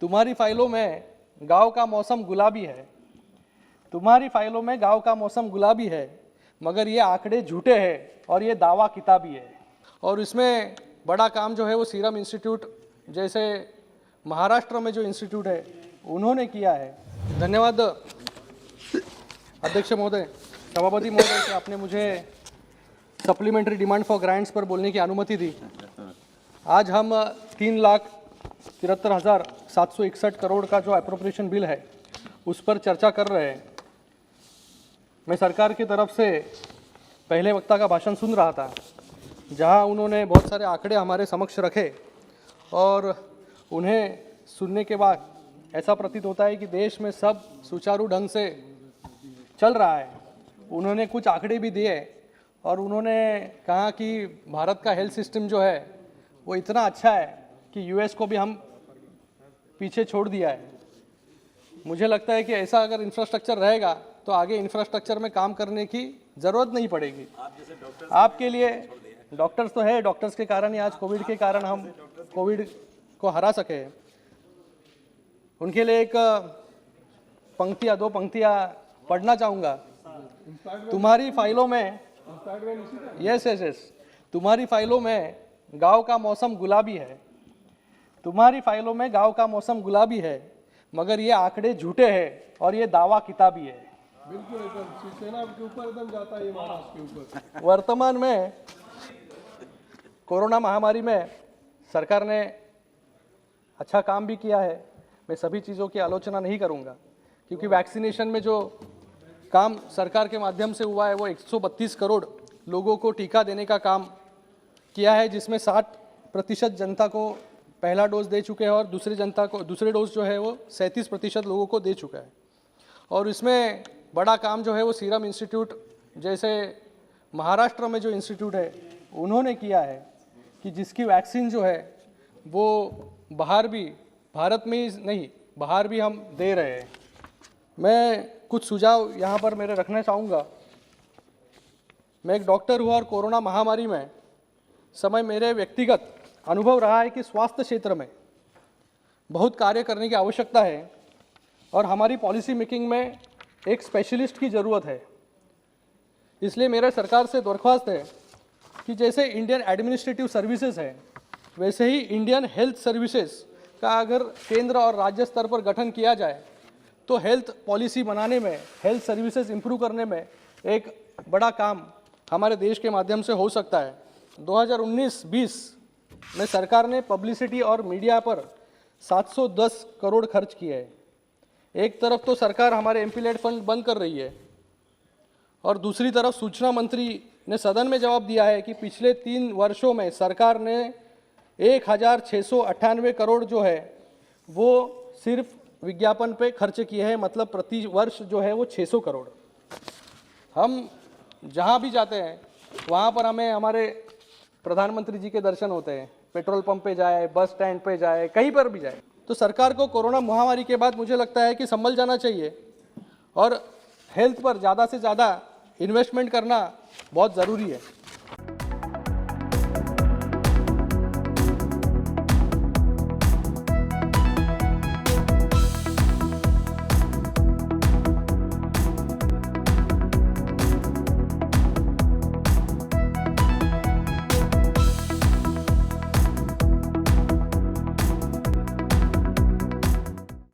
तुम्हारी फाइलों में गांव का मौसम गुलाबी है। तुम्हारी फाइलों में गांव का मौसम गुलाबी है, मगर ये आंकड़े झूठे हैं और ये दावा किताबी है। और इसमें बड़ा काम जो है वो सीरम इंस्टीट्यूट जैसे महाराष्ट्र में जो इंस्टीट्यूट है उन्होंने किया है। धन्यवाद अध्यक्ष महोदय, सभापति महोदय कि आपने मुझे सप्लीमेंट्री डिमांड फॉर ग्रांट्स पर बोलने की अनुमति दी। आज हम 3,73,761 करोड़ का जो अप्रोप्रिएशन बिल है उस पर चर्चा कर रहे हैं। मैं सरकार की तरफ से पहले वक्ता का भाषण सुन रहा था, जहां उन्होंने बहुत सारे आंकड़े हमारे समक्ष रखे और उन्हें सुनने के बाद ऐसा प्रतीत होता है कि देश में सब सुचारू ढंग से चल रहा है। उन्होंने कुछ आंकड़े भी दिए और उन्होंने कहा कि भारत का हेल्थ सिस्टम जो है वो इतना अच्छा है कि यूएस को भी हम पीछे छोड़ दिया है। मुझे लगता है कि ऐसा अगर इंफ्रास्ट्रक्चर रहेगा तो आगे इंफ्रास्ट्रक्चर में काम करने की ज़रूरत नहीं पड़ेगी। आपके लिए डॉक्टर्स तो है, डॉक्टर्स के कारण ही आज कोविड के कारण हम कोविड को हरा सके। उनके लिए एक पंक्तियाँ, दो पंक्तियाँ पढ़ना चाहूँगा। तुम्हारी फाइलों में यस तुम्हारी फाइलों में गांव का मौसम गुलाबी है। तुम्हारी फाइलों में गांव का मौसम गुलाबी है, मगर ये आंकड़े झूठे हैं और ये दावा किताबी है। बिल्कुल एकदम सेना के ऊपर एकदम जाता है ये महाराष्ट्र के ऊपर। वर्तमान में कोरोना महामारी में सरकार ने अच्छा काम भी किया है। मैं सभी चीज़ों की आलोचना नहीं करूंगा, क्योंकि वैक्सीनेशन में जो काम सरकार के माध्यम से हुआ है वो 132 करोड़ लोगों को टीका देने का काम किया है, जिसमें 60% जनता को पहला डोज दे चुके हैं और दूसरे डोज जो है वो 37% लोगों को दे चुका है। और इसमें बड़ा काम जो है वो सीरम इंस्टीट्यूट जैसे महाराष्ट्र में जो इंस्टीट्यूट है उन्होंने किया है, कि जिसकी वैक्सीन जो है वो बाहर भी, भारत में ही नहीं बाहर भी हम दे रहे हैं। मैं कुछ सुझाव यहाँ पर मेरे रखना चाहूँगा। मैं एक डॉक्टर हुआ और कोरोना महामारी में समय मेरे व्यक्तिगत अनुभव रहा है कि स्वास्थ्य क्षेत्र में बहुत कार्य करने की आवश्यकता है और हमारी पॉलिसी मेकिंग में एक स्पेशलिस्ट की ज़रूरत है। इसलिए मेरे सरकार से दरख्वास्त है कि जैसे इंडियन एडमिनिस्ट्रेटिव सर्विसेज है, वैसे ही इंडियन हेल्थ सर्विसेज का अगर केंद्र और राज्य स्तर पर गठन किया जाए तो हेल्थ पॉलिसी बनाने में, हेल्थ सर्विसेज इंप्रूव करने में एक बड़ा काम हमारे देश के माध्यम से हो सकता है। 2019-20 में सरकार ने पब्लिसिटी और मीडिया पर 710 करोड़ खर्च किए हैं। एक तरफ तो सरकार हमारे एमपीलेड फंड बंद कर रही है और दूसरी तरफ सूचना मंत्री ने सदन में जवाब दिया है कि पिछले 3 वर्षों में सरकार ने 1698 करोड़ जो है वो सिर्फ विज्ञापन पे खर्च किए हैं, मतलब प्रति वर्ष जो है वो 600 करोड़। हम जहाँ भी जाते हैं वहाँ पर हमें हमारे प्रधानमंत्री जी के दर्शन होते हैं। पेट्रोल पंप पे जाए, बस स्टैंड पे जाए, कहीं पर भी जाए। तो सरकार को कोरोना महामारी के बाद मुझे लगता है कि संभल जाना चाहिए और हेल्थ पर ज़्यादा से ज़्यादा इन्वेस्टमेंट करना बहुत ज़रूरी है।